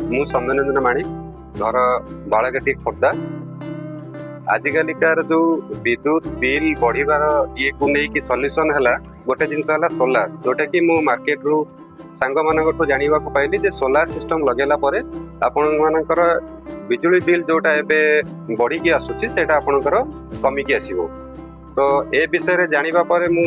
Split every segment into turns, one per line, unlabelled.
मु सौम्यरंजन माणिक घर बालाघाटी खोर्धा। आजिकालिकार जो विद्युत बिल बढ़िबार ये को नहीं सल्यूशन है गोटे जिनस है सोलार, जोटा कि मु मार्केट रू सांग मान जाना पाइली जे सोलार सिस्टम लगेला परे आपण मानकर बिजुली बिल जोटा एबे बढ़ी की आसुची सेटा आपणकर कमिकी आसीबो। तो ए विषय जानिबा परे मु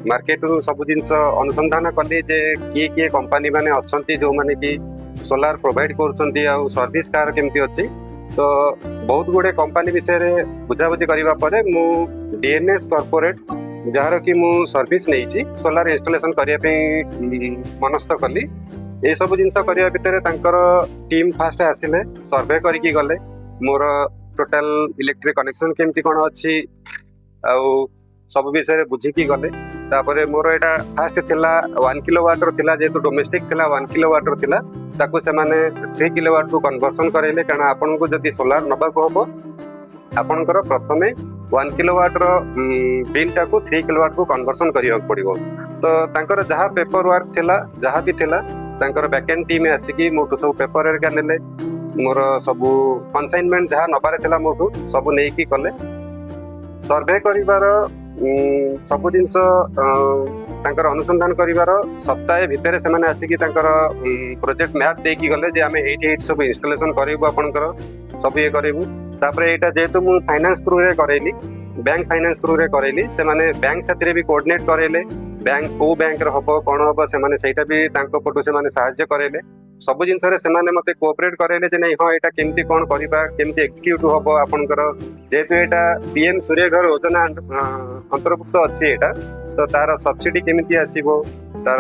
मार्केट रू सब जिनस अनुसंधान कली जे किए कंपनी माने अछंती जो माने कि सोलार प्रोवाइड करूछंती आ सर्विस कार केमती अछि। तो बहुत गुड़े कंपनी विषय बुझाबुझी करबा परे मु डीएनएस कॉर्पोरेट जार कि मु सर्विस नहीं सोलार इंस्टॉलेशन करिया पे मनस्थ कली। ए सब जिनस करिया भितर तांकर टीम फास्ट आसिले सर्वे करिकी गले मोर टोटल इलेक्ट्रिक कनेक्शन केमती कोन अछि आउ सब विषय बुझिकी गले। तापरे मोर एटा फास्ट थिला 1 किलोवाट रो थिला, जेतु डोमेस्टिक थिला 1 किलोवाट रो थिला, ताको से माने 3 किलोवाट को कन्वर्सन करेले। कारण आपन को जदी सोलार नबा को हबो आपनकर प्रथमे 1 किलोवाट रो बिल टाको 3 किलोवाट को कन्वर्सन करियो पड़िबो। तो तांकर जहा पेपर वर्क थिला जहा भी थिला तांकर बैकएंड टीम आसीकी मोटू सब पेपर एरिका नेले, मोर सब कन्साइनमेंट जहा नबारे थिला मोटू सब नेकी कले। सर्वे करिवार सब जिनस तांकर अनुसंधान करिवार सप्ताह भितर से माने आसीकी तांकर प्रोजेक्ट मैप देकी गले जे आमे 88 सब इंस्टॉलेशन करिवो आपनकर सब ये करिवो। तापरे एटा जेतु मु फाइनेंस थ्रू रे करेली, बैंक फाइनेंस थ्रू रे करेली, से माने बैंक साथरे भी कोऑर्डिनेट करेले, बैंक को बैंक रे हबो कोन हबो से माने सेटा भी तांको पटो से माने सहायता करेले। सब जिनस रे से माने मते कोऑपरेट करेले जे नहीं हां एटा केमती कोन करिबा केमती एक्जीक्यूट हबो आपनकर। जेतु एटा पीएम सूर्य घर योजना अंतर्भुक्त अछि एटा, तो तार सब्सिडी केमती आसीबो, तार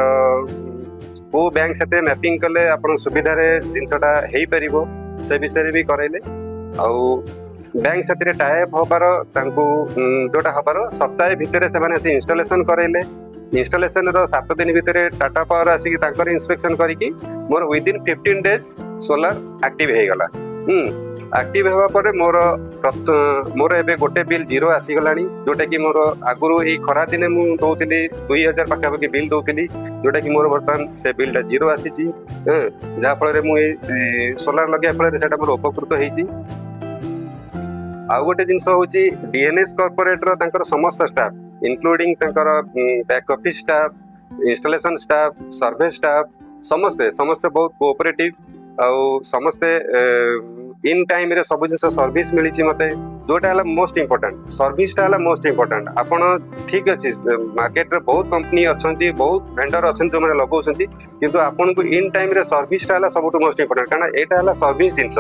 को बैंक साथे मैपिंग कले आपन सुविधा रे जिनसटा हेई परिबो से विषय भी करेले। आउ बैंक साथे टाइप होबार तांको जोटा होबार सप्ताह भितर से माने से इंस्टॉलेशन करेले। इंस्टॉलेशन रो 7 दिन भितर टाटा पावर आसी तांकर इंस्पेक्शन करिकी मोर विदिन 15 डेज सोलार एक्टिव हे गला। एक्टिव हेबा परे मोर एबे गोटे बिल जीरो आसी गलानी, जोटा कि मोर आगुरु ए खरा दिने मु दोतिली 2000 पाखा के बिल दोतिली, जोटा कि मोर वर्तमान से बिलटा जीरो आसीची। जा फल रे मु ए सोलार लगे फल रे सेटा मोर उपकृत हेची। आ गोटे जिनस होची डीएनएस कॉर्पोरेट रो तांकर समस्त स्टाफ इंक्लूडिंग तांकर back office staff, installation staff, survey staff समस्ते बहुत कोऑपरेटिव आउ समस्ते इन टाइम रे सब जिनस सर्विस मिली मते, जोटा है मोस्ट इंपोर्टेंट सर्विसटा है मोस्ट इंपोर्टेंट। आपन ठीक अच्छे मार्केट रे बहुत कंपनी अच्छी बहुत वेंडर अच्छे जो मैंने लगौंती, किंतु आपन को इन टाइम रे सर्विसटा है सब मोस्ट इंपोर्टेंट। कारण एटा है सर्विस जिनस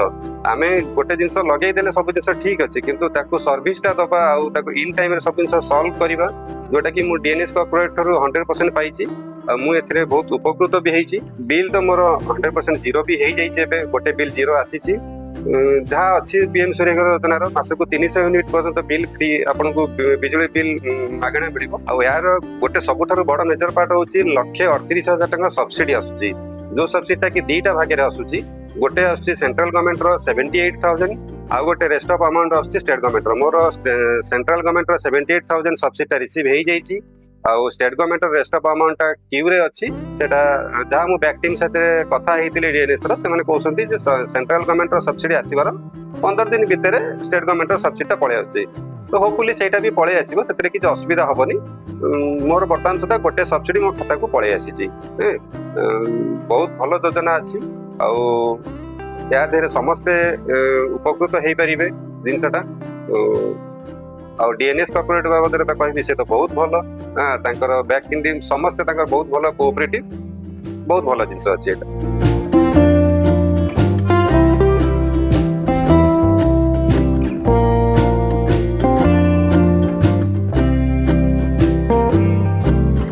आमे गोटे जिनस लगे देले सब जिनस ठीक अच्छे, किंतु ताको सर्विसटा दबा आउ ताको इन टाइम रे सब जिनस सॉल्व करबा, जोटा कि मु डीएनएस कॉर्पोरेट रू 100% पाइची। मु एथरे बहुत उपकृत भी हेची। बिल तो मोर 100% जीरो भी हे जाइछे, एबे गोटे बिल जीरो आसीची। जहाँ अच्छी पीएम सूर्य घर योजनार मासक 300 यूनिट पर्यंत बिल फ्री आपन को बिजुली बिल मागणा मिलिबो। आ यार गोटे सबुठारु बड़ मेजर पार्ट होची 1,38,000 टका सब्सिडी आसुची, जो सब्सिडीटा कि दीटा भागे रे आसुची। गोटे आसुची सेंट्रल गवर्नमेंट रो 78,000, आ गोटे रेस्ट ऑफ अमाउंट आसुची स्टेट गवर्नमेंट रो। मोर सेंट्रल गवर्नमेंट रो 78,000 सब्सिडीटा रिसीव हे जाइची, आ स्टेट गवर्नमेंट रो रेस्ट ऑफ अमाउंट टा क्यू रे अछि। सेटा जहाँ मु बैक टीम साथे कथा हेतिले डीएनएस रो, से माने कहउसंती जे सेंट्रल गवर्नमेंट रो सब्सिडी आसीबार 15 दिन भितर स्टेट गवर्नमेंट रो सब्सिडीटा पळे आछि। तो होपफुली सेटा भी पळे आसीबो, सेतरे किछ असुविधा हबनी। मोर वर्तमान सुधा गोटे सब्सिडी मो खाता को पळे आसीची। बहुत भलो योजना अछि, आउ या देरे समस्ते उपकृत हेई परिबे जिनसटा। आ डीएनएस कॉर्पोरेट बाबद रे त कहबी से तो बहुत भलो, तांकर बैक टीम समस्ते तांकर बहुत भलो कोऑपरेटिव, बहुत भलो जिनस अछि एटा।